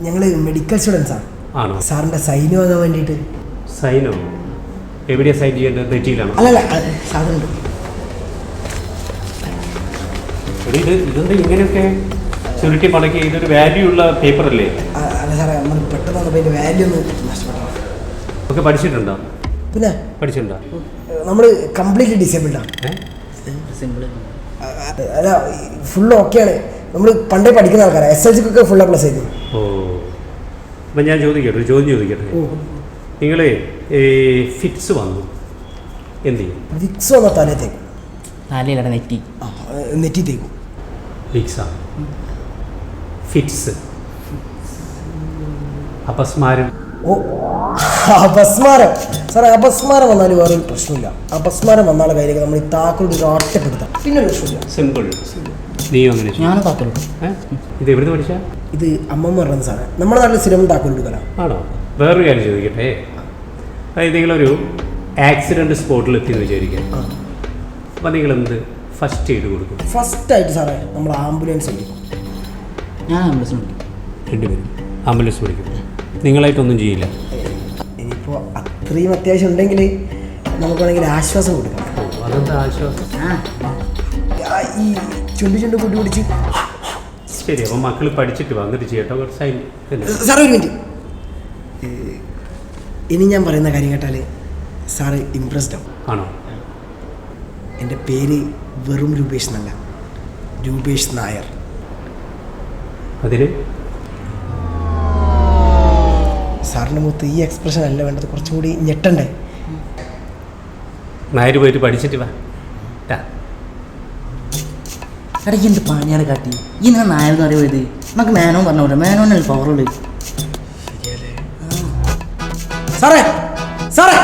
ഞങ്ങൾ മെഡിക്കൽ സ്റ്റുഡൻസാണ്. ആണോ? സാറിൻ്റെ സൈന് വാങ്ങാൻ വേണ്ടിയിട്ട്. സൈനോ? എവിടെയാണ് സൈൻ ചെയ്യേണ്ടത്? നെറ്റിയിലാണോ? അല്ലല്ല, സാധനമുണ്ട്. ഇതെന്താ ഇങ്ങനെയൊക്കെ ചുരുട്ടി മടക്കി? ഇതൊരു വാല്യൂ ഉള്ള പേപ്പർ അല്ലേ? അല്ല സാറേ, നമ്മൾ പെട്ടെന്ന് വന്നപ്പോൾ ഇതിൻ്റെ വാല്യൂ ഒന്ന് നഷ്ടപ്പെട്ടു. ഒക്കെ പഠിച്ചിട്ടുണ്ടോ? പിന്നെ പഠിച്ചിട്ടുണ്ടോ? നമ്മൾ കംപ്ലീറ്റ്ലി ഡിസേബിൾഡാണ്. അല്ല, ഫുൾ ഓക്കെയാണ്. നമ്മൾ പണ്ടേ പഠിക്കുന്ന ആൾക്കാരാണ്. SLCക്കൊക്കെ ഫുൾ A+ ആയിരുന്നു. ഓ, അപ്പം ഞാൻ ചോദിക്കട്ടെ, ഒരു ചോദ്യം ചോദിക്കട്ടെ. നിങ്ങൾ ഫിറ്റ്സ് വന്നു എന്ത് ചെയ്യും? വിക്സ് വന്ന തലേ തേക്കും. തലയിലട നെറ്റി നെറ്റി തേക്കും. വിക്സാ? ഫിറ്റ്സ്? അപസ്മാരം? ഓ, അപസ്മാരം. സാറേ, അപസ്മാരം വന്നാൽ വേറൊരു പ്രശ്നമില്ല. അപസ്മാരം വന്നാലുള്ള കാര്യമൊക്കെ നമ്മൾ ഈ താക്കോൽ ഒറ്റപ്പെടുത്താം, പിന്നെ ഒരു പ്രശ്നമില്ല. സിമ്പിൾ. നീയും അങ്ങനെ? ഞാനും താക്കോൽ. ഇത് എവിടുന്ന് പഠിച്ചാ? ഇത് അമ്മമ്മ പറഞ്ഞ സാറേ, നമ്മുടെ നാട്ടിൽ സ്ഥിരം താക്കോൽ എടുക്കല. ആണോ? വേറൊരു കാര്യം ചോദിക്കട്ടെ. അതായത് നിങ്ങളൊരു ആക്സിഡൻറ്റ് സ്പോട്ടിൽ എത്തിയെന്ന് വിചാരിക്കാം. അപ്പം നിങ്ങളെന്ത് ഫസ്റ്റ് എയ്ഡ് കൊടുക്കും? ഫസ്റ്റായിട്ട് സാറേ നമ്മൾ ആംബുലൻസ് വിളിക്കും. ഞാൻ ആംബുലൻസ് വിളിക്കും. രണ്ടുപേരും ആംബുലൻസ് വിളിക്കും. നിങ്ങളായിട്ടൊന്നും ചെയ്യില്ല? ഇനിയിപ്പോൾ അത്രയും അത്യാവശ്യം ഉണ്ടെങ്കിൽ നമുക്ക് വേണമെങ്കിൽ ആശ്വാസം കൊടുക്കാം. അതെന്താ ആശ്വാസം? ഈ ചുണ്ട് കൂട്ടി പിടിച്ച്. ശരി, അപ്പം മക്കൾ പഠിച്ചിട്ട് വന്നിട്ട് ചെയ്യട്ടോ. സൈൻ സാറേ, ഒരു മിനിറ്റ്. ഇനി ഞാൻ പറയുന്ന കാര്യം കേട്ടാൽ സാറ് ഇംപ്രസ്ഡ് ആവും. ആണോ? എൻ്റെ പേര് വെറും രൂപേഷ് എന്നല്ല, രൂപേഷ് നായർ. അതിന് സാറിൻ്റെ മുഖത്ത് ഈ എക്സ്പ്രഷൻ അല്ല വേണ്ടത്, കുറച്ചും കൂടി ഞെട്ടണ്ടേ? നായർ പോയിട്ട് പഠിച്ചിട്ട് വാ. ഇടയ്ക്ക് എന്ത് പണിയാണ് കാട്ടി ഈ നിങ്ങൾ നായെന്ന് പറയുന്നത്? നമുക്ക് മേനോൻ പറഞ്ഞ പോലെ മേനോനല്ലേ പവറുള്ളത്. സാറേ സാറേ